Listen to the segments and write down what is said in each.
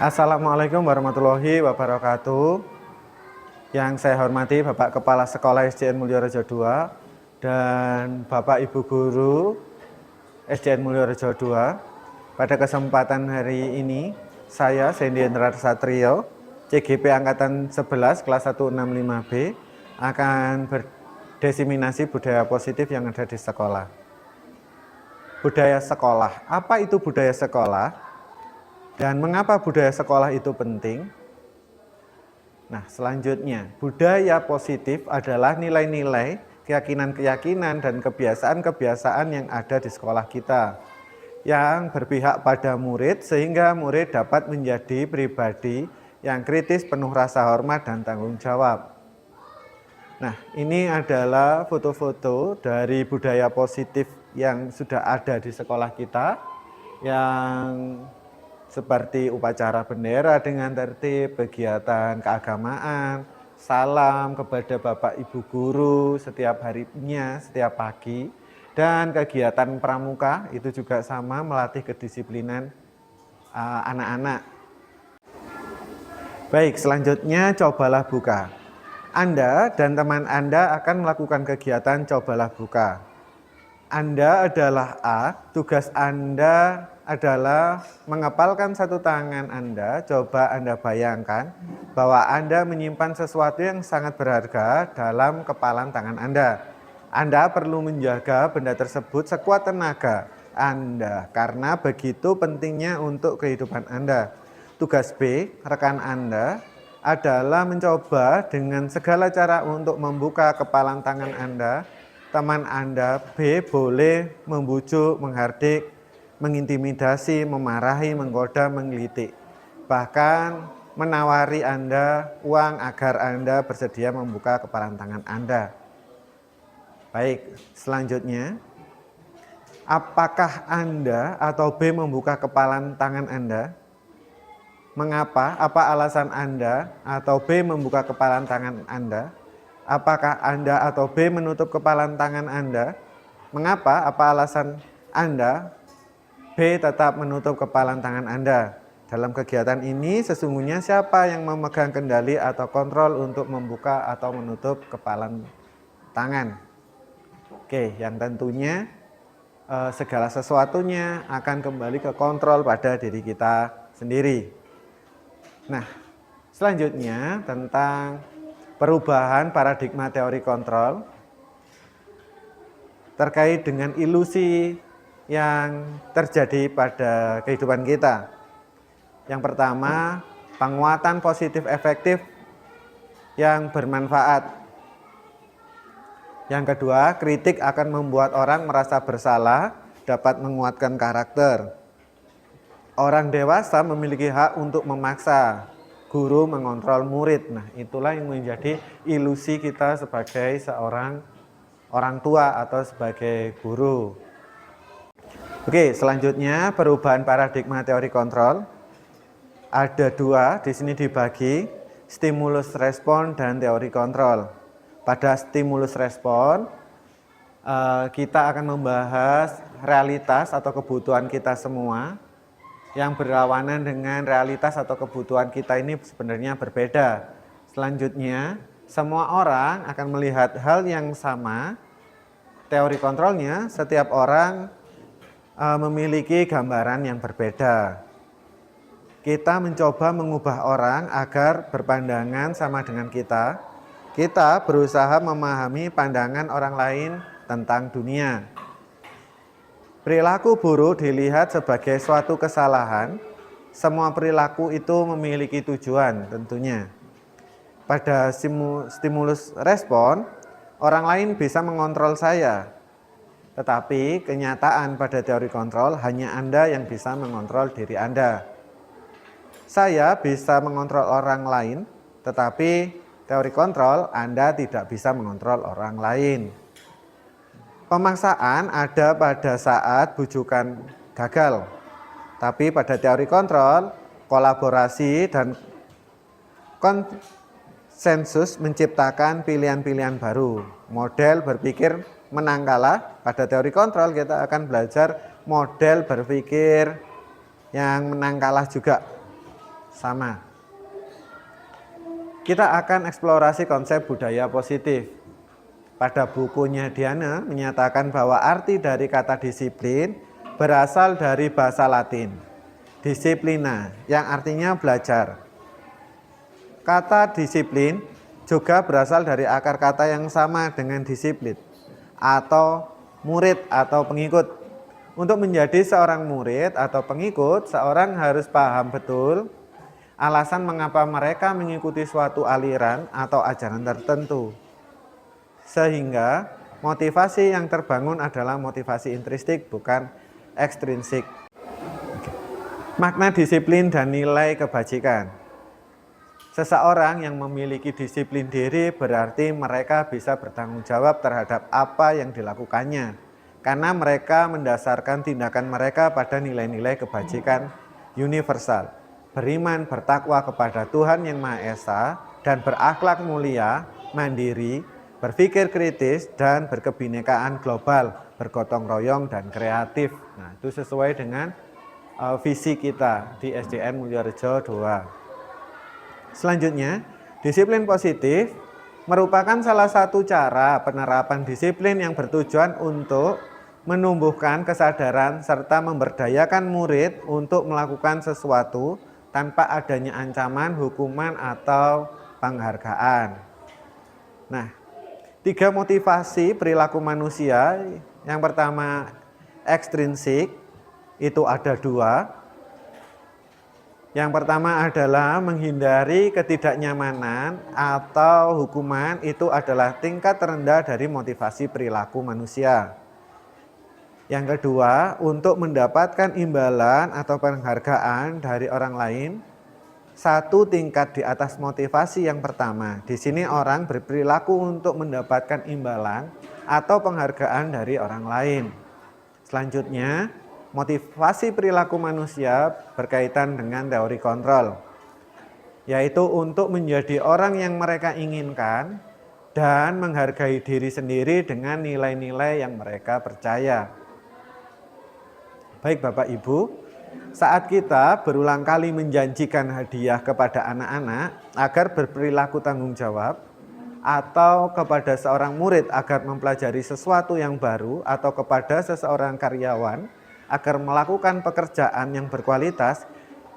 Assalamualaikum warahmatullahi wabarakatuh. Yang saya hormati Bapak Kepala Sekolah SDN Mulyorejo II dan Bapak Ibu Guru SDN Mulyorejo II. Pada kesempatan hari ini, saya Sendi Hendrar Satrio, CGP Angkatan 11 kelas 165B, akan berdesiminasi budaya positif yang ada di sekolah. Budaya sekolah, apa itu budaya sekolah? Dan mengapa budaya sekolah itu penting? Nah, selanjutnya, budaya positif adalah nilai-nilai, keyakinan-keyakinan, dan kebiasaan-kebiasaan yang ada di sekolah kita, yang berpihak pada murid sehingga murid dapat menjadi pribadi yang kritis, penuh rasa hormat, dan tanggung jawab. Nah, ini adalah foto-foto dari budaya positif yang sudah ada di sekolah kita, yang seperti upacara bendera dengan tertib, kegiatan keagamaan, salam kepada Bapak Ibu Guru setiap harinya, setiap pagi, dan kegiatan pramuka itu juga sama, melatih kedisiplinan anak-anak. Baik, selanjutnya cobalah buka. Anda dan teman Anda akan melakukan kegiatan cobalah buka. Anda adalah A, tugas Anda adalah mengepalkan satu tangan Anda. Coba Anda bayangkan bahwa Anda menyimpan sesuatu yang sangat berharga dalam kepalan tangan Anda. Anda perlu menjaga benda tersebut sekuat tenaga Anda, karena begitu pentingnya untuk kehidupan Anda. Tugas B, rekan Anda, adalah mencoba dengan segala cara untuk membuka kepalan tangan Anda. Teman Anda B boleh membujuk, menghardik, mengintimidasi, memarahi, menggoda, menggelitik, bahkan menawari Anda uang agar Anda bersedia membuka kepalan tangan Anda. Baik, selanjutnya, apakah Anda atau B membuka kepalan tangan Anda? Mengapa? Apa alasan Anda atau B membuka kepalan tangan Anda? Apakah Anda atau B menutup kepalan tangan Anda? Mengapa? Apa alasan Anda B tetap menutup kepalan tangan Anda? Dalam kegiatan ini sesungguhnya siapa yang memegang kendali atau kontrol untuk membuka atau menutup kepalan tangan? Oke, yang tentunya segala sesuatunya akan kembali ke kontrol pada diri kita sendiri. Nah, selanjutnya tentang perubahan paradigma teori kontrol terkait dengan ilusi yang terjadi pada kehidupan kita. Yang pertama, penguatan positif efektif yang bermanfaat. Yang kedua, kritik akan membuat orang merasa bersalah, dapat menguatkan karakter. Orang dewasa memiliki hak untuk memaksa guru mengontrol murid. Nah, itulah yang menjadi ilusi kita sebagai seorang orang tua atau sebagai guru. Oke, selanjutnya perubahan paradigma teori kontrol. Ada dua, di sini dibagi stimulus respon dan teori kontrol. Pada stimulus respon, kita akan membahas realitas atau kebutuhan kita semua yang berlawanan dengan realitas atau kebutuhan kita ini sebenarnya berbeda. Selanjutnya, semua orang akan melihat hal yang sama. Teori kontrolnya, setiap orang memiliki gambaran yang berbeda. Kita mencoba mengubah orang agar berpandangan sama dengan kita. Kita berusaha memahami pandangan orang lain tentang dunia. Perilaku buruk dilihat sebagai suatu kesalahan. Semua perilaku itu memiliki tujuan tentunya. Pada stimulus respon, orang lain bisa mengontrol saya. Tetapi kenyataan pada teori kontrol hanya Anda yang bisa mengontrol diri Anda. Saya bisa mengontrol orang lain, tetapi teori kontrol Anda tidak bisa mengontrol orang lain. Pemaksaan ada pada saat bujukan gagal. Tapi pada teori kontrol, kolaborasi dan konsensus menciptakan pilihan-pilihan baru. Model berpikir menang kalah. Pada teori kontrol kita akan belajar model berpikir yang menang kalah juga. sama. Kita akan eksplorasi konsep budaya positif. Pada bukunya Diana menyatakan bahwa arti dari kata disiplin berasal dari bahasa Latin, disciplina, yang artinya belajar. Kata disiplin juga berasal dari akar kata yang sama dengan disiplin, atau murid atau pengikut. Untuk menjadi seorang murid atau pengikut, seorang harus paham betul alasan mengapa mereka mengikuti suatu aliran atau ajaran tertentu. Sehingga motivasi yang terbangun adalah motivasi intrinsik, bukan ekstrinsik. Makna disiplin dan nilai kebajikan. Seseorang yang memiliki disiplin diri berarti mereka bisa bertanggung jawab terhadap apa yang dilakukannya, karena mereka mendasarkan tindakan mereka pada nilai-nilai kebajikan universal. Beriman, bertakwa kepada Tuhan Yang Maha Esa, dan berakhlak mulia, mandiri, berpikir kritis, dan berkebinekaan global, bergotong royong, dan kreatif. Nah, itu sesuai dengan visi kita di SDN Mulyorejo 2. Selanjutnya, disiplin positif merupakan salah satu cara penerapan disiplin yang bertujuan untuk menumbuhkan kesadaran serta memberdayakan murid untuk melakukan sesuatu tanpa adanya ancaman, hukuman, atau penghargaan. Nah, 3 motivasi perilaku manusia. Yang pertama ekstrinsik, itu ada 2. Yang pertama adalah menghindari ketidaknyamanan atau hukuman, itu adalah tingkat terendah dari motivasi perilaku manusia. Yang kedua, untuk mendapatkan imbalan atau penghargaan dari orang lain, 1 tingkat di atas motivasi yang pertama. Di sini orang berperilaku untuk mendapatkan imbalan atau penghargaan dari orang lain. Selanjutnya, motivasi perilaku manusia berkaitan dengan teori kontrol, yaitu untuk menjadi orang yang mereka inginkan dan menghargai diri sendiri dengan nilai-nilai yang mereka percaya. Baik Bapak Ibu, saat kita berulang kali menjanjikan hadiah kepada anak-anak agar berperilaku tanggung jawab, atau kepada seorang murid agar mempelajari sesuatu yang baru, atau kepada seseorang karyawan agar melakukan pekerjaan yang berkualitas,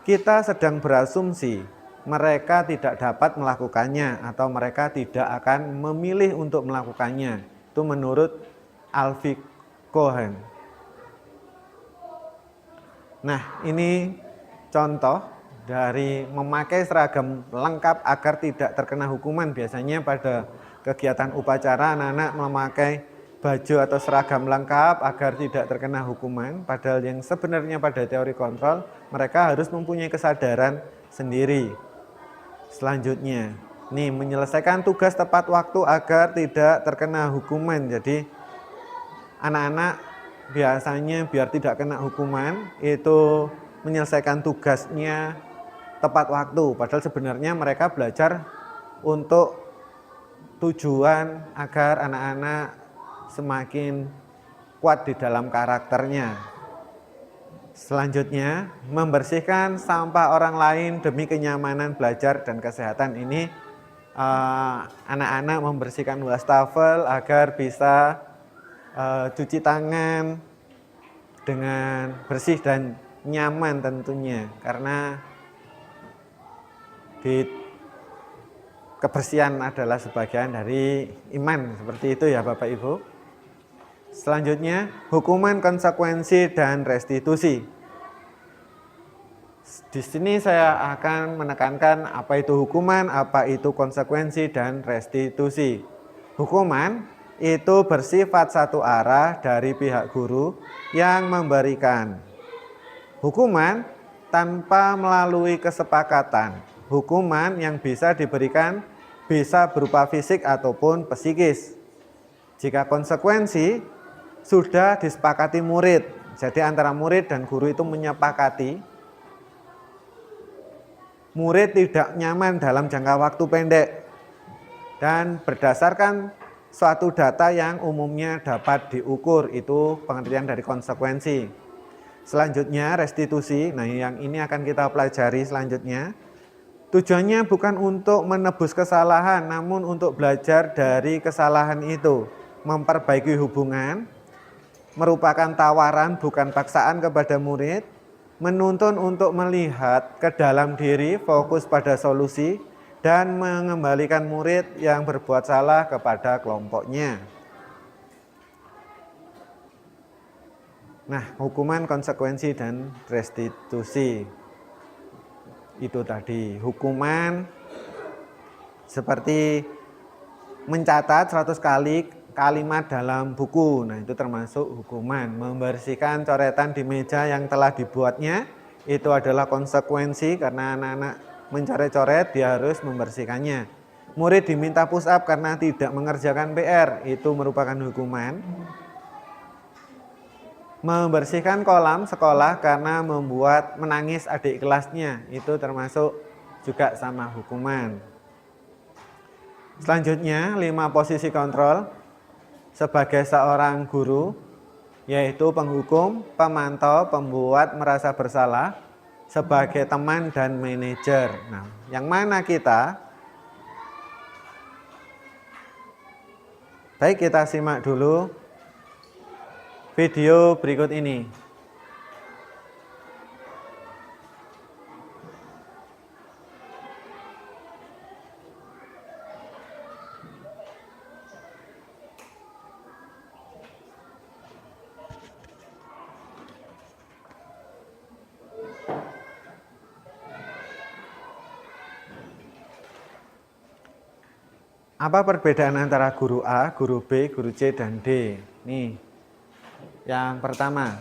kita sedang berasumsi mereka tidak dapat melakukannya atau mereka tidak akan memilih untuk melakukannya. Itu menurut Alfie Cohen. Nah, ini contoh dari memakai seragam lengkap agar tidak terkena hukuman. Biasanya pada kegiatan upacara anak-anak memakai baju atau seragam lengkap agar tidak terkena hukuman. Padahal yang sebenarnya pada teori kontrol mereka harus mempunyai kesadaran sendiri. Selanjutnya, nih menyelesaikan tugas tepat waktu agar tidak terkena hukuman. Jadi anak-anak biasanya biar tidak kena hukuman itu menyelesaikan tugasnya tepat waktu, padahal sebenarnya mereka belajar untuk tujuan agar anak-anak semakin kuat di dalam karakternya. Selanjutnya, membersihkan sampah orang lain demi kenyamanan belajar dan kesehatan. Ini anak-anak membersihkan wastafel agar bisa cuci tangan dengan bersih dan nyaman tentunya, karena kebersihan adalah sebagian dari iman, seperti itu ya Bapak Ibu. Selanjutnya, hukuman, konsekuensi, dan restitusi. Di sini saya akan menekankan apa itu hukuman, apa itu konsekuensi, dan restitusi. Hukuman itu bersifat satu arah dari pihak guru yang memberikan hukuman tanpa melalui kesepakatan. Hukuman yang bisa diberikan bisa berupa fisik ataupun psikis. Jika konsekuensi sudah disepakati murid, jadi antara murid dan guru itu menyepakati, murid tidak nyaman dalam jangka waktu pendek dan berdasarkan suatu data yang umumnya dapat diukur, itu pengertian dari konsekuensi. Selanjutnya restitusi. Nah, yang ini akan kita pelajari selanjutnya. Tujuannya bukan untuk menebus kesalahan, namun untuk belajar dari kesalahan itu, memperbaiki hubungan, merupakan tawaran bukan paksaan kepada murid, menuntun untuk melihat ke dalam diri, fokus pada solusi, dan mengembalikan murid yang berbuat salah kepada kelompoknya. Nah, hukuman, konsekuensi, dan restitusi. Itu tadi, hukuman seperti mencatat 100 kali kalimat dalam buku. Nah, itu termasuk hukuman. Membersihkan coretan di meja yang telah dibuatnya, itu adalah konsekuensi karena anak-anak mencoret-coret, dia harus membersihkannya. Murid diminta push up karena tidak mengerjakan PR, itu merupakan hukuman. Membersihkan kolam sekolah karena membuat menangis adik kelasnya, itu termasuk juga sama hukuman. Selanjutnya 5 posisi kontrol sebagai seorang guru, yaitu penghukum, pemantau, pembuat merasa bersalah, sebagai teman dan manajer. Nah, yang mana kita? Baik, kita simak dulu video berikut ini. Apa perbedaan antara guru A, guru B, guru C, dan D? Nih, yang pertama.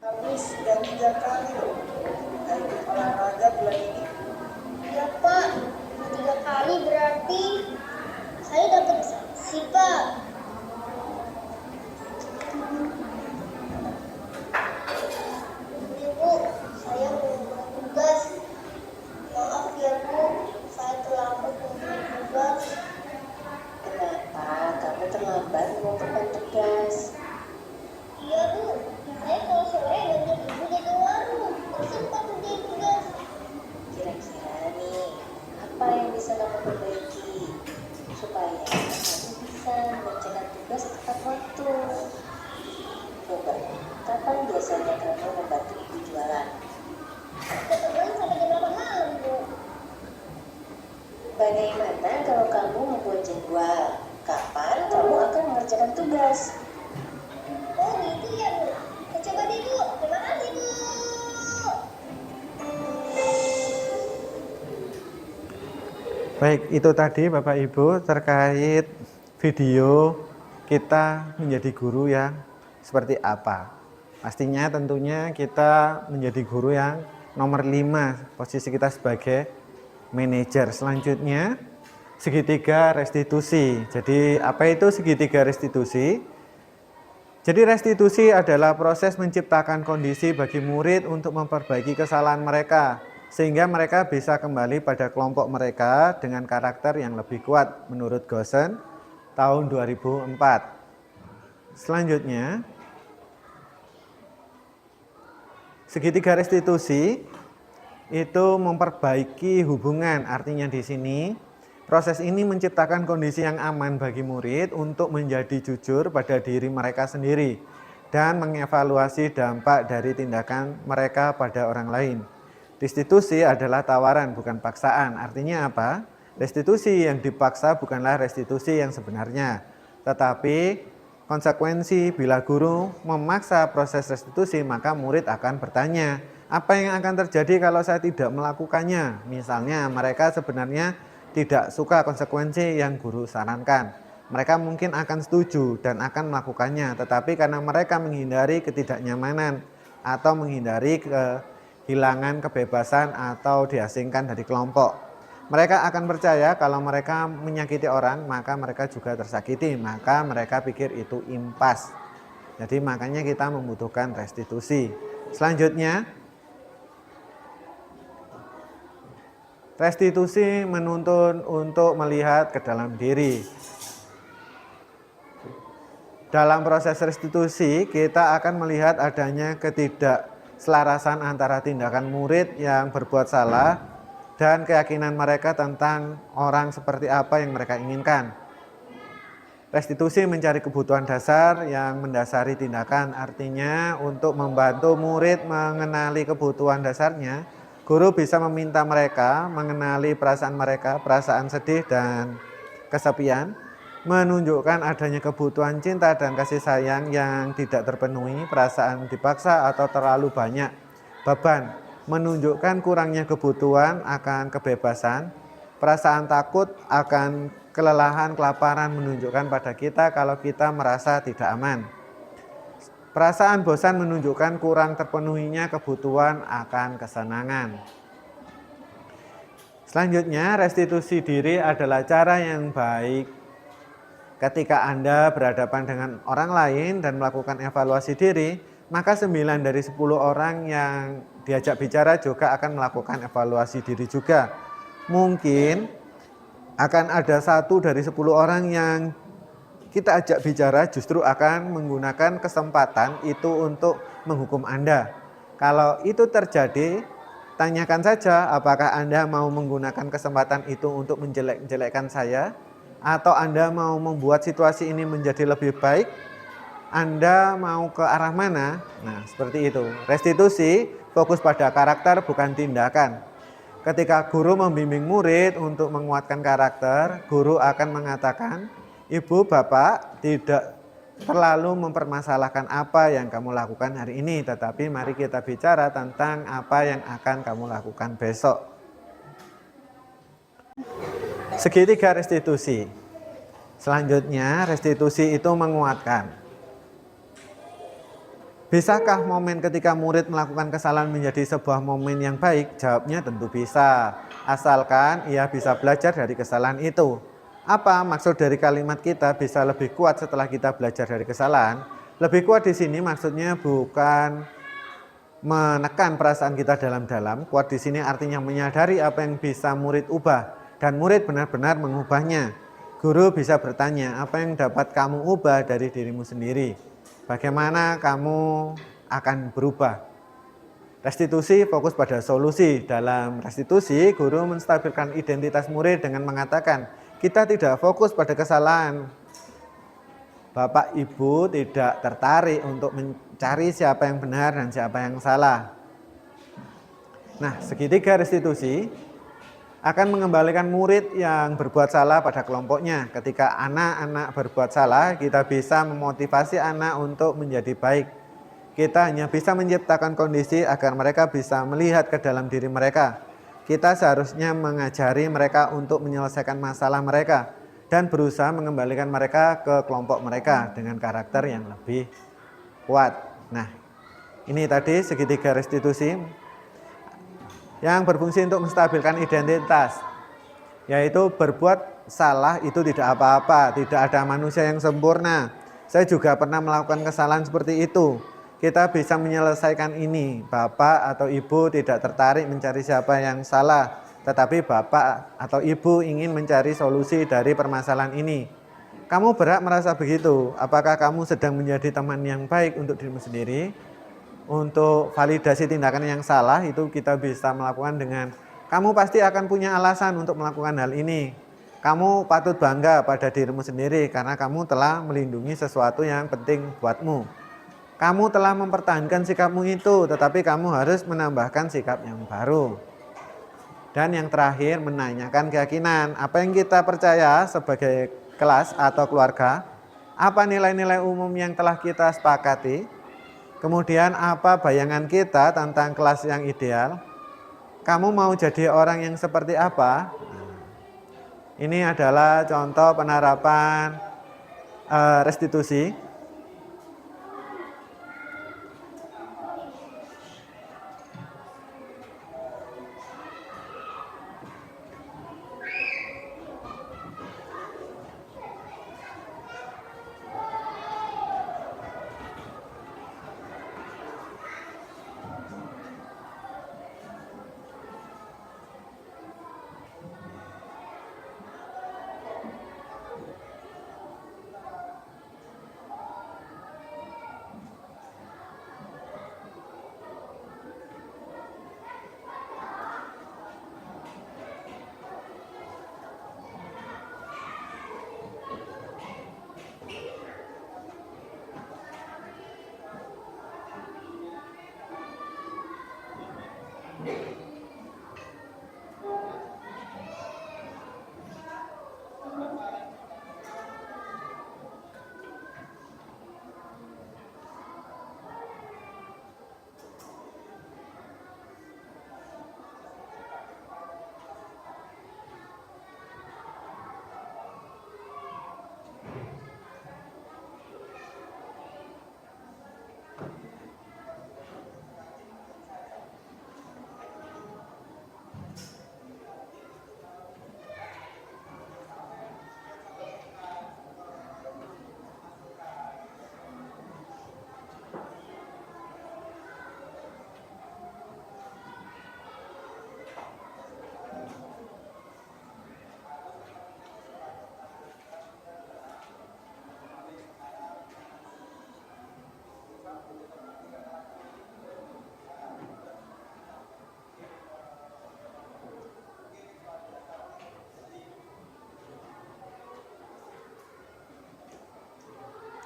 Habis dan 3 kali loh ikut olahraga bulan ini. Ya Pak, 3 kali berarti saya dapat sih Pak. Ibu, saya mau tugas. Maaf ya Bu, saya terlambat untuk tugas. Kenapa kamu terlambat mengumpulkan tugas? Iya Bu, saya kalau sore bantu ibu jaga warung, terus sempat kerjain tugas. Kira-kira nih, apa yang bisa kamu perbaiki supaya kamu bisa mengerjakan tugas tepat waktu? Coba, kapan biasanya kamu membantu ibu jualan? Ketemuan sampai jam 8 malam Bu. Bagaimana kalau kamu membuat jadwal? Kapan tugas. Oh gitu ya Bu. Coba deh Bu. Terima kasih Bu. Baik, itu tadi Bapak Ibu terkait video kita menjadi guru yang seperti apa. Pastinya tentunya kita menjadi guru yang nomor 5, posisi kita sebagai manajer. Selanjutnya, segitiga restitusi. Jadi apa itu segitiga restitusi? Jadi restitusi adalah proses menciptakan kondisi bagi murid untuk memperbaiki kesalahan mereka, sehingga mereka bisa kembali pada kelompok mereka dengan karakter yang lebih kuat menurut Goosen tahun 2004. Selanjutnya, segitiga restitusi itu memperbaiki hubungan, artinya di sini proses ini menciptakan kondisi yang aman bagi murid untuk menjadi jujur pada diri mereka sendiri dan mengevaluasi dampak dari tindakan mereka pada orang lain. Restitusi adalah tawaran, bukan paksaan. Artinya apa? Restitusi yang dipaksa bukanlah restitusi yang sebenarnya, tetapi konsekuensi bila guru memaksa proses restitusi, maka murid akan bertanya, apa yang akan terjadi kalau saya tidak melakukannya? Misalnya mereka sebenarnya tidak suka konsekuensi yang guru sarankan. Mereka mungkin akan setuju dan akan melakukannya, tetapi karena mereka menghindari ketidaknyamanan atau menghindari kehilangan kebebasan atau diasingkan dari kelompok, mereka akan percaya kalau mereka menyakiti orang, maka mereka juga tersakiti, maka mereka pikir itu impas. Jadi makanya kita membutuhkan restitusi. Selanjutnya, restitusi menuntun untuk melihat ke dalam diri. Dalam proses restitusi, kita akan melihat adanya ketidakselarasan antara tindakan murid yang berbuat salah dan keyakinan mereka tentang orang seperti apa yang mereka inginkan. Restitusi mencari kebutuhan dasar yang mendasari tindakan, artinya untuk membantu murid mengenali kebutuhan dasarnya, guru bisa meminta mereka mengenali perasaan mereka, perasaan sedih dan kesepian, menunjukkan adanya kebutuhan cinta dan kasih sayang yang tidak terpenuhi, perasaan dipaksa atau terlalu banyak beban, menunjukkan kurangnya kebutuhan akan kebebasan, perasaan takut akan kelelahan, kelaparan menunjukkan pada kita kalau kita merasa tidak aman. Perasaan bosan menunjukkan kurang terpenuhinya kebutuhan akan kesenangan. Selanjutnya, restitusi diri adalah cara yang baik ketika Anda berhadapan dengan orang lain dan melakukan evaluasi diri, maka 9 dari 10 orang yang diajak bicara juga akan melakukan evaluasi diri juga. Mungkin akan ada 1 dari 10 orang yang kita ajak bicara justru akan menggunakan kesempatan itu untuk menghukum Anda. Kalau itu terjadi, tanyakan saja apakah Anda mau menggunakan kesempatan itu untuk menjelek-jelekkan saya, atau Anda mau membuat situasi ini menjadi lebih baik. Anda mau ke arah mana? Nah, seperti itu. Restitusi fokus pada karakter bukan tindakan. Ketika guru membimbing murid untuk menguatkan karakter, guru akan mengatakan, Ibu, Bapak tidak terlalu mempermasalahkan apa yang kamu lakukan hari ini, tetapi mari kita bicara tentang apa yang akan kamu lakukan besok. Segitiga restitusi. Selanjutnya, restitusi itu menguatkan. Bisakah momen ketika murid melakukan kesalahan menjadi sebuah momen yang baik? Jawabnya tentu bisa, asalkan ia bisa belajar dari kesalahan itu. Apa maksud dari kalimat kita bisa lebih kuat setelah kita belajar dari kesalahan? Lebih kuat di sini maksudnya bukan menekan perasaan kita dalam-dalam. Kuat di sini artinya menyadari apa yang bisa murid ubah dan murid benar-benar mengubahnya. Guru bisa bertanya, apa yang dapat kamu ubah dari dirimu sendiri? Bagaimana kamu akan berubah? Restitusi fokus pada solusi. Dalam restitusi, guru menstabilkan identitas murid dengan mengatakan, kita tidak fokus pada kesalahan. Bapak Ibu tidak tertarik untuk mencari siapa yang benar dan siapa yang salah. Nah, segitiga restitusi akan mengembalikan murid yang berbuat salah pada kelompoknya. Ketika anak-anak berbuat salah, kita bisa memotivasi anak untuk menjadi baik. Kita hanya bisa menciptakan kondisi agar mereka bisa melihat ke dalam diri mereka. Kita seharusnya mengajari mereka untuk menyelesaikan masalah mereka dan berusaha mengembalikan mereka ke kelompok mereka dengan karakter yang lebih kuat. Nah, ini tadi segitiga restitusi yang berfungsi untuk menstabilkan identitas, yaitu berbuat salah itu tidak apa-apa, tidak ada manusia yang sempurna. Saya juga pernah melakukan kesalahan seperti itu. Kita bisa menyelesaikan ini. Bapak atau ibu tidak tertarik mencari siapa yang salah, tetapi bapak atau ibu ingin mencari solusi dari permasalahan ini. Kamu berhak merasa begitu. Apakah kamu sedang menjadi teman yang baik untuk dirimu sendiri? Untuk validasi tindakan yang salah itu kita bisa melakukan dengan kamu pasti akan punya alasan untuk melakukan hal ini. Kamu patut bangga pada dirimu sendiri karena kamu telah melindungi sesuatu yang penting buatmu. Kamu telah mempertahankan sikapmu itu, tetapi kamu harus menambahkan sikap yang baru. Dan yang terakhir, menanyakan keyakinan. Apa yang kita percaya sebagai kelas atau keluarga? Apa nilai-nilai umum yang telah kita sepakati? Kemudian apa bayangan kita tentang kelas yang ideal? Kamu mau jadi orang yang seperti apa? Ini adalah contoh penerapan restitusi.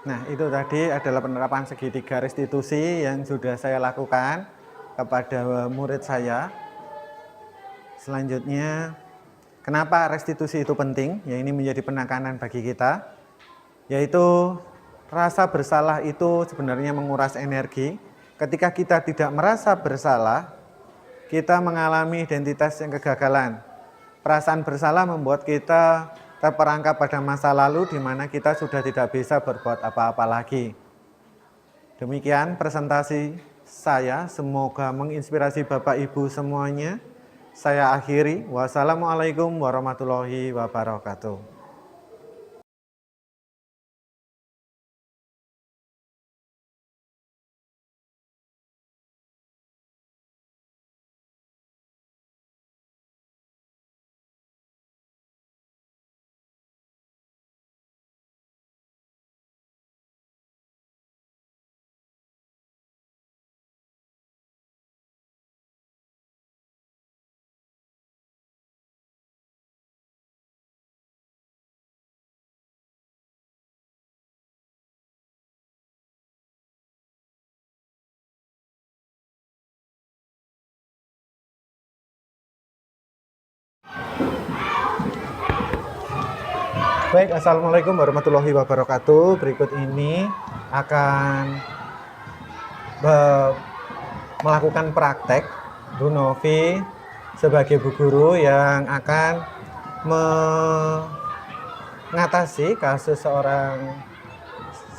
Nah, itu tadi adalah penerapan segitiga restitusi yang sudah saya lakukan kepada murid saya. Selanjutnya, kenapa restitusi itu penting? Ya, ini menjadi penekanan bagi kita, yaitu rasa bersalah itu sebenarnya menguras energi. Ketika kita tidak merasa bersalah, kita mengalami identitas yang kegagalan. Perasaan bersalah membuat kita terperangkap pada masa lalu di mana kita sudah tidak bisa berbuat apa-apa lagi. Demikian presentasi saya, semoga menginspirasi Bapak Ibu semuanya. Saya akhiri. Wassalamualaikum warahmatullahi wabarakatuh. Baik, assalamualaikum warahmatullahi wabarakatuh. Berikut ini akan melakukan praktek Bu Novi sebagai bu guru yang akan mengatasi kasus seorang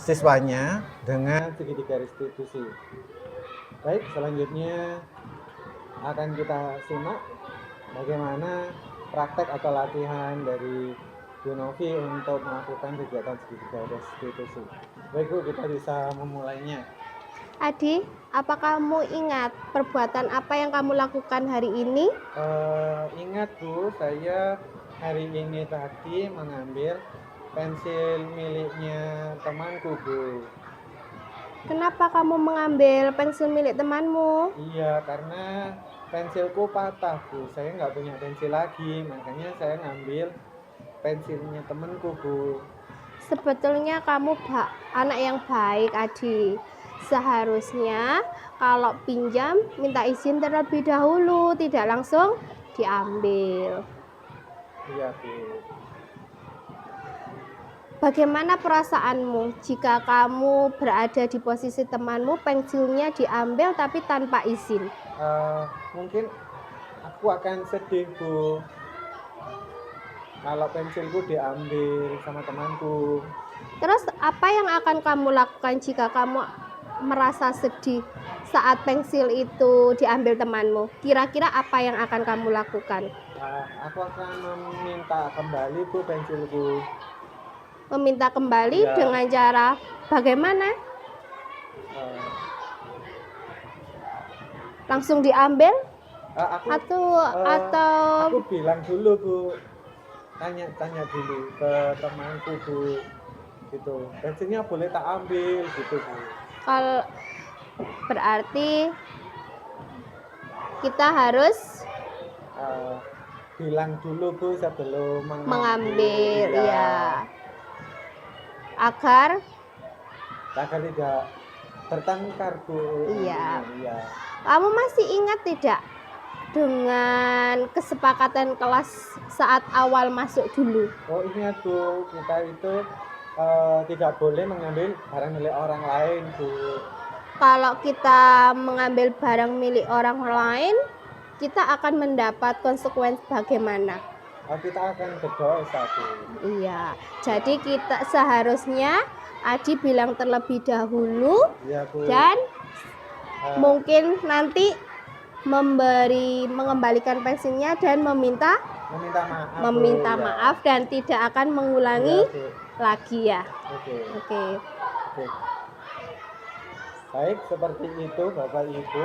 siswanya dengan segitiga restitusi. Baik, selanjutnya akan kita simak bagaimana praktek atau latihan dari Bu Novi untuk melakukan kegiatan segitiga restitusi. Baik Bu, kita bisa memulainya. Adi, apa kamu ingat perbuatan apa yang kamu lakukan hari ini? Ingat Bu, saya hari ini tadi mengambil pensil miliknya temanku Bu. Kenapa kamu mengambil pensil milik temanmu? Iya, karena pensilku patah Bu, saya nggak punya pensil lagi, makanya saya ngambil pensilnya temanku Bu. Sebetulnya kamu anak yang baik, Adi. Seharusnya kalau pinjam minta izin terlebih dahulu, tidak langsung diambil. Iya Bu. Bagaimana perasaanmu jika kamu berada di posisi temanmu, pensilnya diambil tapi tanpa izin? Mungkin aku akan sedih Bu, kalau pensilku diambil sama temanku. Terus apa yang akan kamu lakukan jika kamu merasa sedih saat pensil itu diambil temanmu? Kira-kira apa yang akan kamu lakukan? Aku akan meminta kembali Bu pensilku. Meminta kembali Ya. dengan cara bagaimana? Eh, Langsung diambil aku atau aku bilang dulu Bu, tanya dulu ke temanku Bu, gitu. Pensilnya boleh tak ambil gitu Bu. kalau berarti kita harus Bilang dulu Bu sebelum mengambil Ya. ya. Agar tidak bertengkar Bu. Iya. Iya. kamu masih ingat tidak dengan kesepakatan kelas saat awal masuk dulu? Oh ingat Bu, kita itu tidak boleh mengambil barang milik orang lain Bu. Kalau kita mengambil barang milik orang lain, kita akan mendapat konsekuensi bagaimana? Kita akan berdosa Bu. Iya, jadi kita seharusnya Adi bilang terlebih dahulu Iya Bu. dan mungkin mungkin nanti mengembalikan pensilnya dan meminta meminta maaf Bu, ya. maaf dan tidak akan mengulangi Iya, Bu. lagi ya. Oke. Oke. Baik, seperti itu Bapak Ibu.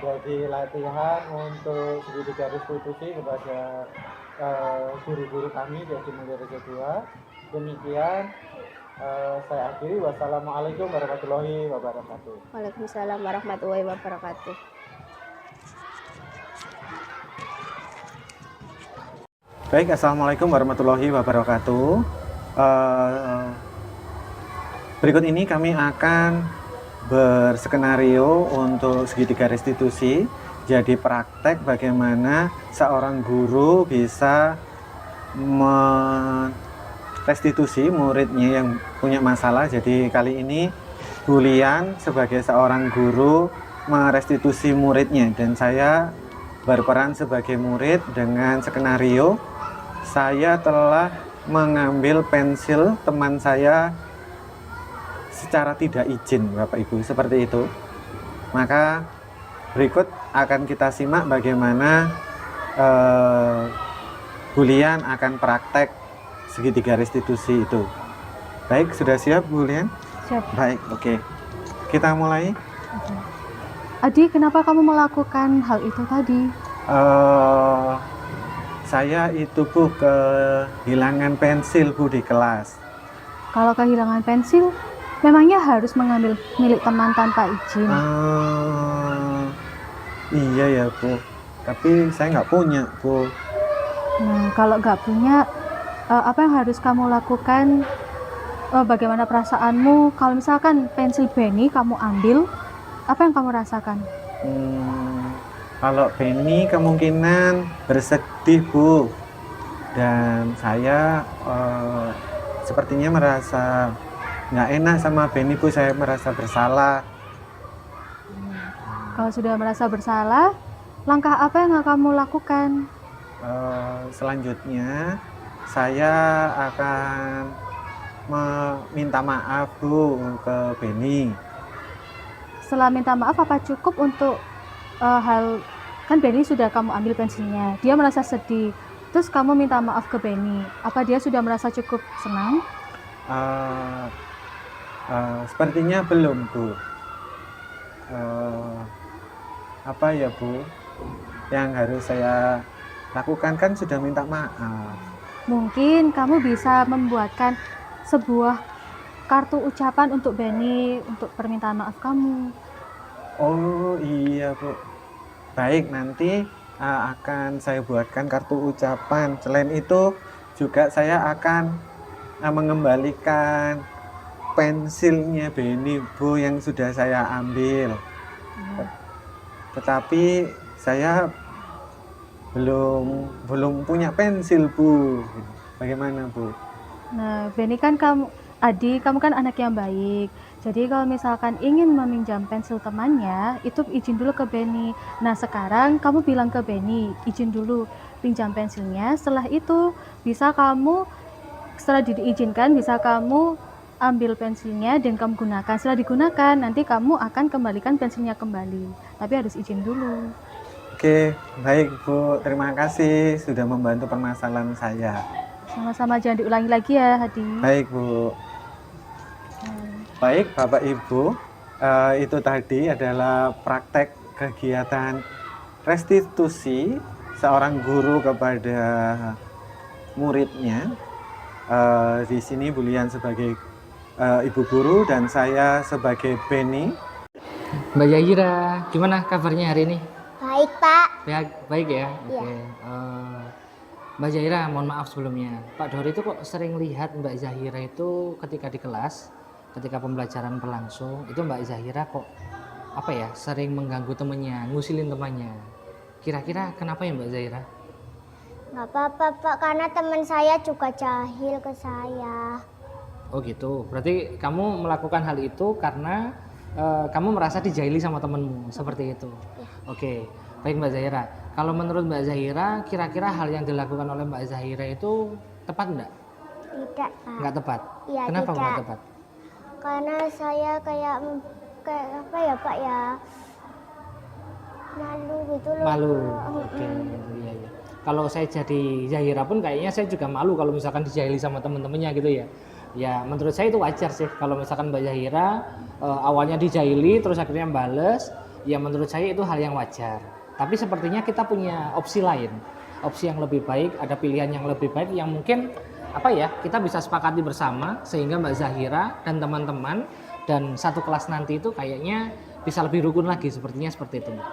Jadi latihan untuk segitiga restitusi kepada guru-guru kami di SD Mulia Rejo 2. Demikian saya akhiri. Wassalamualaikum warahmatullahi wabarakatuh. Waalaikumsalam warahmatullahi wabarakatuh. Baik, assalamualaikum warahmatullahi wabarakatuh. Berikut ini kami akan berskenario untuk segitiga restitusi. Jadi praktek bagaimana seorang guru bisa restitusi muridnya yang punya masalah. Jadi kali ini Bu Lian sebagai seorang guru merestitusi muridnya dan saya berperan sebagai murid. Dengan skenario saya telah mengambil pensil teman saya secara tidak izin Bapak Ibu, seperti itu. Maka berikut akan kita simak bagaimana Bu Lian akan praktek segitiga restitusi itu. Baik, sudah siap Bu Lian? Siap. Baik, oke. Kita mulai. Adi, kenapa kamu melakukan hal itu tadi? Saya itu Bu kehilangan pensil Bu di kelas. Kalau kehilangan pensil, memangnya harus mengambil milik teman tanpa izin. Iya ya Bu, tapi saya nggak punya Bu. Nah, kalau nggak punya, apa yang harus kamu lakukan? Bagaimana perasaanmu kalau misalkan pensil Benny kamu ambil? Apa yang kamu rasakan? Kalau Benny kemungkinan bersedih Bu, dan saya sepertinya merasa nggak enak sama Benny Bu, saya merasa bersalah. Kalau sudah merasa bersalah, langkah apa yang akan kamu lakukan? Selanjutnya saya akan meminta maaf Bu ke Benny. Setelah minta maaf, apa cukup untuk hal, kan Benny sudah kamu ambil pensilnya, dia merasa sedih, terus kamu minta maaf ke Benny, apa dia sudah merasa cukup senang? Sepertinya belum Bu. Apa ya Bu yang harus saya lakukan, kan sudah minta maaf. Mungkin kamu bisa membuatkan sebuah kartu ucapan untuk Benny untuk permintaan maaf kamu. Oh iya Bu, baik, nanti akan saya buatkan kartu ucapan. Selain itu juga saya akan mengembalikan pensilnya Benny Bu yang sudah saya ambil. Tetapi saya belum punya pensil Bu. Bagaimana Bu? Nah, Benny kan kamu kan anak yang baik. Jadi kalau misalkan ingin meminjam pensil temannya, itu izin dulu ke Benny. Nah, sekarang kamu bilang ke Benny, izin dulu pinjam pensilnya. Setelah itu setelah diizinkan, bisa kamu ambil pensilnya dan kamu gunakan. Setelah digunakan, nanti kamu akan kembalikan pensilnya kembali. Tapi harus izin dulu. Oke, baik Bu. Terima kasih sudah membantu permasalahan saya. Sama-sama, jangan diulangi lagi ya, Hadi. Baik Bu. Baik Bapak Ibu, itu tadi adalah praktek kegiatan restitusi seorang guru kepada muridnya. Di sini Bu Lian sebagai ibu guru dan saya sebagai Benny. Mbak Zahira, gimana kabarnya hari ini? Baik, Pak. Baik ya? Iya. Oke. Mbak Zahira, mohon maaf sebelumnya. Pak Dori itu kok sering lihat Mbak Zahira itu ketika di kelas, ketika pembelajaran berlangsung, itu Mbak Zahira kok sering mengganggu temannya, ngusilin temannya. Kira-kira kenapa ya Mbak Zahira? Nggak apa-apa, Pak, karena teman saya juga jahil ke saya. Oh gitu, berarti kamu melakukan hal itu karena kamu merasa dijahili sama temenmu, seperti itu. Ya. Oke, baik Mbak Zahira. Kalau menurut Mbak Zahira, kira-kira hal yang dilakukan oleh Mbak Zahira itu tepat enggak? Tidak, Pak. Enggak tepat? Iya, Kenapa tidak. enggak tepat? Karena saya kayak apa ya, Pak ya? Malu gitu loh. Malu. Oke, iya iya. Kalau saya jadi Zahira pun kayaknya saya juga malu kalau misalkan dijahili sama teman-temannya gitu ya. Ya menurut saya itu wajar sih kalau misalkan Mbak Zahira awalnya dijahili terus akhirnya bales, ya menurut saya itu hal yang wajar. Tapi sepertinya kita punya opsi lain, opsi yang lebih baik, ada pilihan yang lebih baik yang mungkin kita bisa sepakati bersama sehingga Mbak Zahira dan teman-teman dan satu kelas nanti itu kayaknya bisa lebih rukun lagi, sepertinya seperti itu Mbak.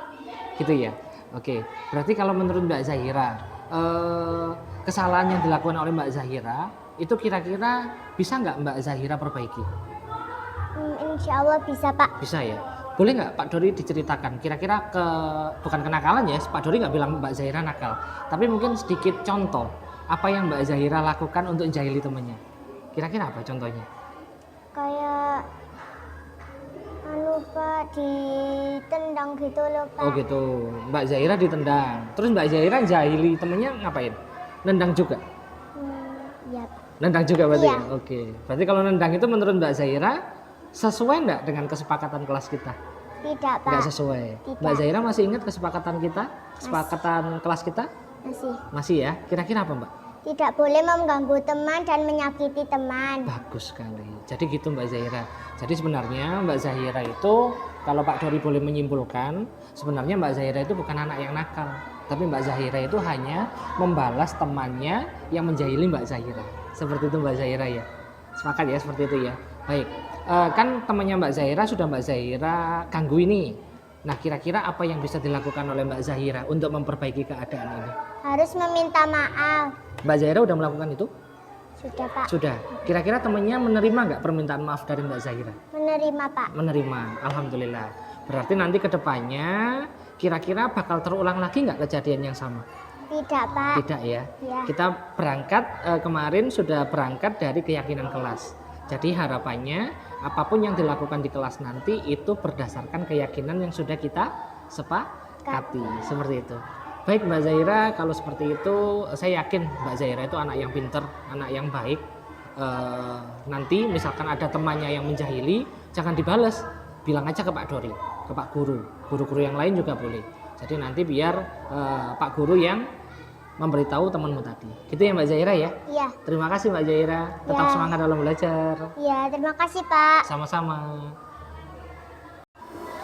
Gitu ya. Oke, berarti kalau menurut Mbak Zahira kesalahan yang dilakukan oleh Mbak Zahira itu kira-kira bisa nggak Mbak Zahira perbaiki? Insya Allah bisa, Pak. Bisa ya. Boleh nggak Pak Dori diceritakan kira-kira bukan kenakalan ya, Pak Dori nggak bilang Mbak Zahira nakal, tapi mungkin sedikit contoh apa yang Mbak Zahira lakukan untuk jahili temannya. Kira-kira apa contohnya? Kayak Pak, ditendang gitu loh, Pak. Oh gitu, Mbak Zahira ditendang. Terus Mbak Zahira jahili temennya ngapain? Nendang juga? Ya. Nendang juga berarti Iya. ya? Oke. Berarti kalau nendang itu menurut Mbak Zahira sesuai enggak dengan kesepakatan kelas kita? Tidak, Pak. Enggak sesuai. Tidak. Mbak Zahira masih ingat kesepakatan kita? Kesepakatan kelas kita? Masih. Masih ya? Kira-kira apa Mbak? Tidak boleh mengganggu teman dan menyakiti teman. Bagus sekali. Jadi gitu Mbak Zahira. Jadi sebenarnya Mbak Zahira itu kalau Pak Dori boleh menyimpulkan, sebenarnya Mbak Zahira itu bukan anak yang nakal, tapi Mbak Zahira itu hanya membalas temannya yang menjahili Mbak Zahira. Seperti itu Mbak Zahira ya. Sepakat ya seperti itu ya. Baik. Kan temannya Mbak Zahira sudah Mbak Zahira ganggu ini. Nah, kira-kira apa yang bisa dilakukan oleh Mbak Zahira untuk memperbaiki keadaan ini? Harus meminta maaf. Mbak Zahira udah melakukan itu? Sudah, Pak. Sudah. Kira-kira temannya menerima nggak permintaan maaf dari Mbak Zahira? Menerima, Pak. Menerima. Alhamdulillah. Berarti nanti ke depannya kira-kira bakal terulang lagi nggak kejadian yang sama? Tidak, Pak. Tidak ya. Ya. Kita berangkat kemarin sudah berangkat dari keyakinan kelas. Jadi harapannya apapun yang dilakukan di kelas nanti itu berdasarkan keyakinan yang sudah kita sepakati. Seperti itu. Baik Mbak Zaira, kalau seperti itu saya yakin Mbak Zaira itu anak yang pinter, anak yang baik. Nanti misalkan ada temannya yang menjahili, jangan dibales, bilang aja ke Pak Dori, ke Pak Guru, guru-guru yang lain juga boleh. Jadi nanti biar Pak Guru yang memberitahu temanmu tadi. Gitu ya Mbak Zaira ya. Iya. Terima kasih Mbak Zaira, tetap Ya. semangat dalam belajar. Iya, terima kasih, Pak. Sama-sama.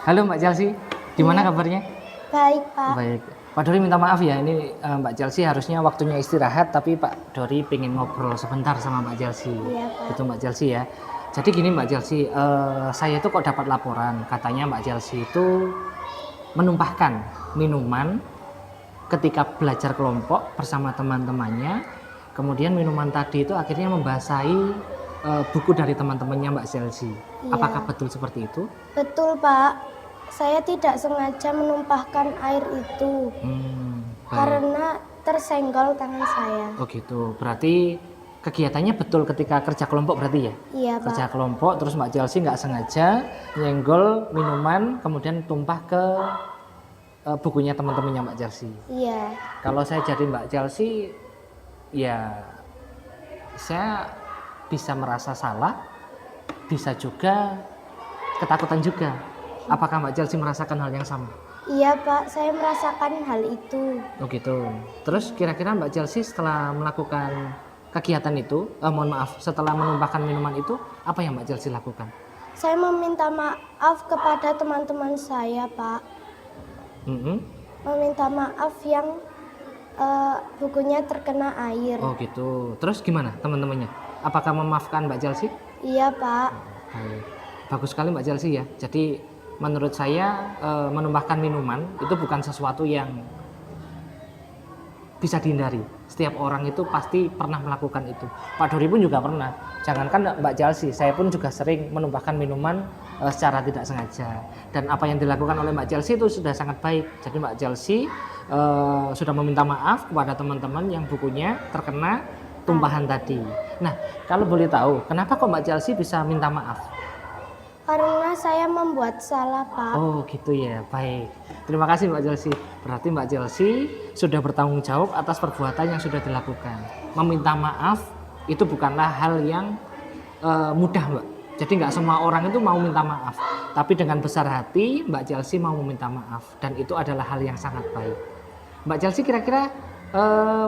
Halo Mbak Chelsea, gimana kabarnya? Baik, Pak. Baik. Pak Dori minta maaf ya, ini Mbak Chelsea harusnya waktunya istirahat, tapi Pak Dori pengen ngobrol sebentar sama Mbak Chelsea. Iya, Pak. Gitu Mbak Chelsea ya. Jadi gini Mbak Chelsea, saya itu kok dapat laporan, katanya Mbak Chelsea itu menumpahkan minuman ketika belajar kelompok bersama teman-temannya, kemudian minuman tadi itu akhirnya membasahi buku dari teman-temannya Mbak Chelsea. Iya. Apakah betul seperti itu? Betul, Pak. Saya tidak sengaja menumpahkan air itu Baik. karena tersenggol tangan saya. Oh gitu, berarti kegiatannya betul ketika kerja kelompok berarti ya? Iya, Pak. Kerja kelompok, terus Mbak Chelsea nggak sengaja nyenggol minuman, kemudian tumpah ke bukunya teman-temannya Mbak Chelsea. Iya. Kalau saya jadi Mbak Chelsea, ya saya bisa merasa salah, bisa juga ketakutan juga. Apakah Mbak Chelsea merasakan hal yang sama? Iya, Pak. Saya merasakan hal itu. Oh gitu. Terus kira-kira Mbak Chelsea setelah melakukan kegiatan itu, mohon maaf, setelah menumpahkan minuman itu, apa yang Mbak Chelsea lakukan? Saya meminta maaf kepada teman-teman saya, Pak. Meminta maaf yang bukunya terkena air. Oh gitu. Terus gimana teman-temannya? Apakah memaafkan Mbak Chelsea? Iya, Pak. Baik. Bagus sekali Mbak Chelsea ya. Jadi menurut saya menumpahkan minuman itu bukan sesuatu yang bisa dihindari. Setiap orang itu pasti pernah melakukan itu. Pak Dori pun juga pernah. Jangankan Mbak Chelsea, saya pun juga sering menumpahkan minuman secara tidak sengaja. Dan apa yang dilakukan oleh Mbak Chelsea itu sudah sangat baik. Jadi Mbak Chelsea sudah meminta maaf kepada teman-teman yang bukunya terkena tumpahan tadi. Nah, kalau boleh tahu, kenapa kok Mbak Chelsea bisa minta maaf? Karena saya membuat salah, Pak. Oh gitu ya, baik. Terima kasih Mbak Chelsea. Berarti Mbak Chelsea sudah bertanggung jawab atas perbuatan yang sudah dilakukan. Meminta maaf itu bukanlah hal yang mudah Mbak. Jadi nggak semua orang itu mau minta maaf. Tapi dengan besar hati Mbak Chelsea mau meminta maaf. Dan itu adalah hal yang sangat baik. Mbak Chelsea kira-kira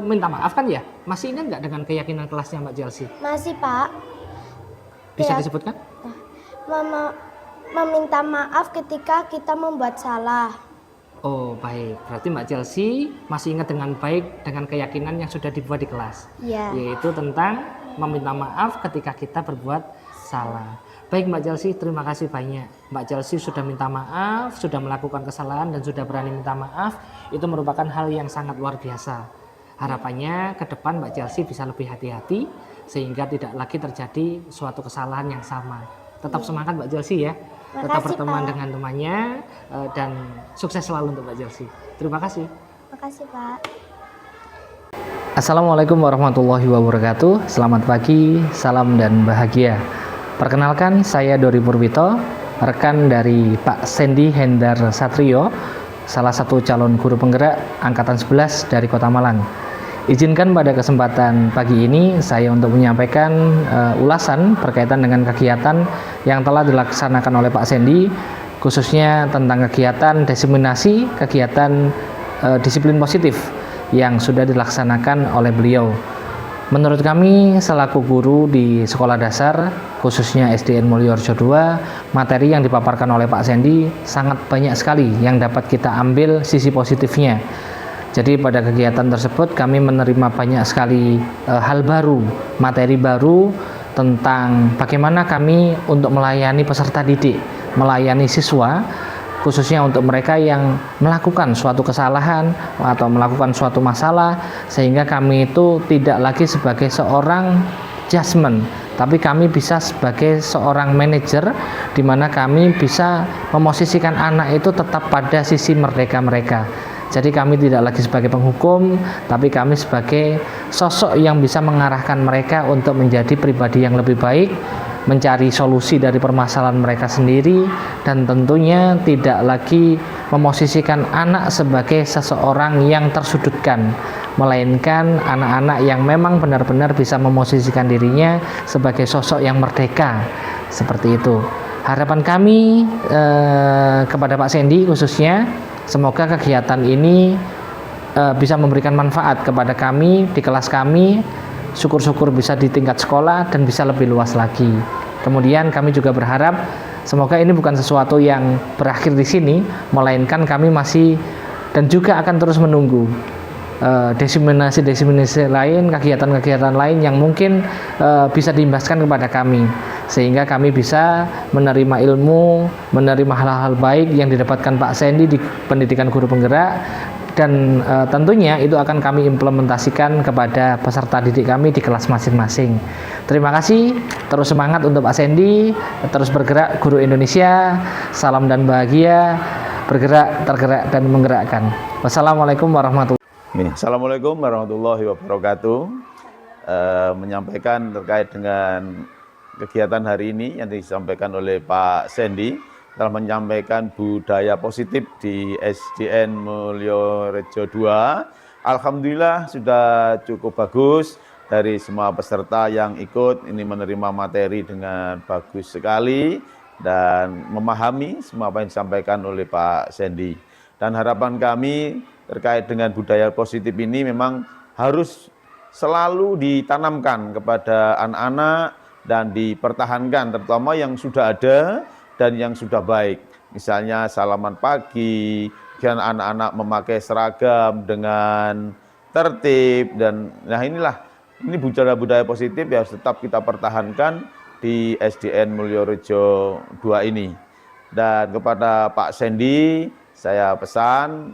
minta maaf kan ya? Masih ingat nggak dengan keyakinan kelasnya Mbak Chelsea? Masih, Pak. Bisa Ya. disebutkan? Meminta maaf ketika kita membuat salah. Oh baik, berarti Mbak Chelsea masih ingat dengan baik dengan keyakinan yang sudah dibuat di kelas, Iya. yaitu tentang meminta maaf ketika kita berbuat salah. Baik Mbak Chelsea, terima kasih banyak. Mbak Chelsea sudah minta maaf, sudah melakukan kesalahan dan sudah berani minta maaf. Itu merupakan hal yang sangat luar biasa. Harapannya ke depan Mbak Chelsea bisa lebih hati-hati sehingga tidak lagi terjadi suatu kesalahan yang sama. Tetap semangat Mbak Chelsea ya. Tetap Makasih, berteman Pak. dengan temannya dan sukses selalu untuk Mbak Chelsea. Terima kasih. Makasih, Pak. Assalamualaikum warahmatullahi wabarakatuh. Selamat pagi, salam dan bahagia. Perkenalkan, saya Dori Purwito, rekan dari Pak Sandy Hendar Satrio, salah satu calon guru penggerak angkatan 11 dari Kota Malang. Izinkan pada kesempatan pagi ini saya untuk menyampaikan ulasan berkaitan dengan kegiatan yang telah dilaksanakan oleh Pak Sandy, khususnya tentang kegiatan diseminasi kegiatan disiplin positif yang sudah dilaksanakan oleh beliau. Menurut kami selaku guru di sekolah dasar, khususnya SDN Mulyorejo 2, materi yang dipaparkan oleh Pak Sandy sangat banyak sekali yang dapat kita ambil sisi positifnya. Jadi pada kegiatan tersebut kami menerima banyak sekali hal baru, materi baru tentang bagaimana kami untuk melayani peserta didik, melayani siswa, khususnya untuk mereka yang melakukan suatu kesalahan atau melakukan suatu masalah, sehingga kami itu tidak lagi sebagai seorang judgement, tapi kami bisa sebagai seorang manajer, di mana kami bisa memosisikan anak itu tetap pada sisi merdeka mereka. Jadi kami tidak lagi sebagai penghukum, tapi kami sebagai sosok yang bisa mengarahkan mereka untuk menjadi pribadi yang lebih baik, mencari solusi dari permasalahan mereka sendiri, dan tentunya tidak lagi memosisikan anak sebagai seseorang yang tersudutkan, melainkan anak-anak yang memang benar-benar bisa memosisikan dirinya sebagai sosok yang merdeka. Seperti itu. Harapan kami kepada Pak Sandy khususnya, semoga kegiatan ini bisa memberikan manfaat kepada kami di kelas kami, syukur-syukur bisa di tingkat sekolah dan bisa lebih luas lagi. Kemudian kami juga berharap semoga ini bukan sesuatu yang berakhir di sini, melainkan kami masih dan juga akan terus menunggu desiminasi lain, kegiatan-kegiatan lain yang mungkin bisa diimbaskan kepada kami, sehingga kami bisa menerima ilmu, menerima hal-hal baik yang didapatkan Pak Sandy di pendidikan guru penggerak, dan tentunya itu akan kami implementasikan kepada peserta didik kami di kelas masing-masing. Terima kasih, terus semangat untuk Pak Sandy, terus bergerak guru Indonesia, salam dan bahagia, bergerak, tergerak, dan menggerakkan. Wassalamualaikum warahmatullahi wabarakatuh. Assalamualaikum warahmatullahi wabarakatuh. Menyampaikan terkait dengan kegiatan hari ini yang disampaikan oleh Pak Sandy, telah menyampaikan budaya positif di SDN Mulyorejo 2. Alhamdulillah sudah cukup bagus dari semua peserta yang ikut ini, menerima materi dengan bagus sekali dan memahami semua apa yang disampaikan oleh Pak Sandy. Dan harapan kami terkait dengan budaya positif ini memang harus selalu ditanamkan kepada anak-anak dan dipertahankan, terutama yang sudah ada dan yang sudah baik. Misalnya salaman pagi, dan anak-anak memakai seragam dengan tertib, dan nah ini budaya positif yang harus tetap kita pertahankan di SDN Mulyorejo 2 ini. Dan kepada Pak Sandy, saya pesan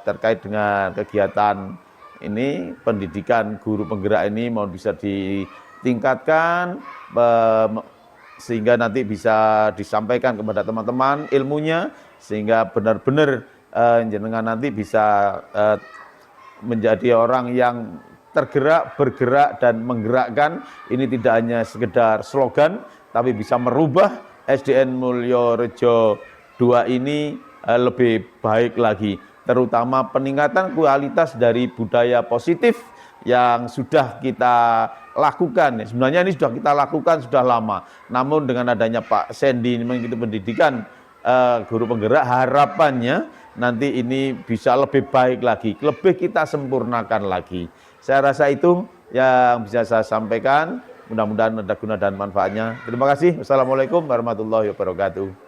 terkait dengan kegiatan ini, pendidikan guru penggerak ini mau bisa ditingkatkan sehingga nanti bisa disampaikan kepada teman-teman ilmunya, sehingga benar-benar jenengan nanti bisa menjadi orang yang tergerak, bergerak, dan menggerakkan. Ini tidak hanya sekedar slogan, tapi bisa merubah SDN Mulyorejo 2 ini lebih baik lagi, terutama peningkatan kualitas dari budaya positif yang sudah kita lakukan. Sebenarnya ini sudah kita lakukan sudah lama, namun dengan adanya Pak Sandy ini mengikuti pendidikan guru penggerak, harapannya nanti ini bisa lebih baik lagi, lebih kita sempurnakan lagi. Saya rasa itu yang bisa saya sampaikan, mudah-mudahan ada guna dan manfaatnya. Terima kasih. Wassalamualaikum warahmatullahi wabarakatuh.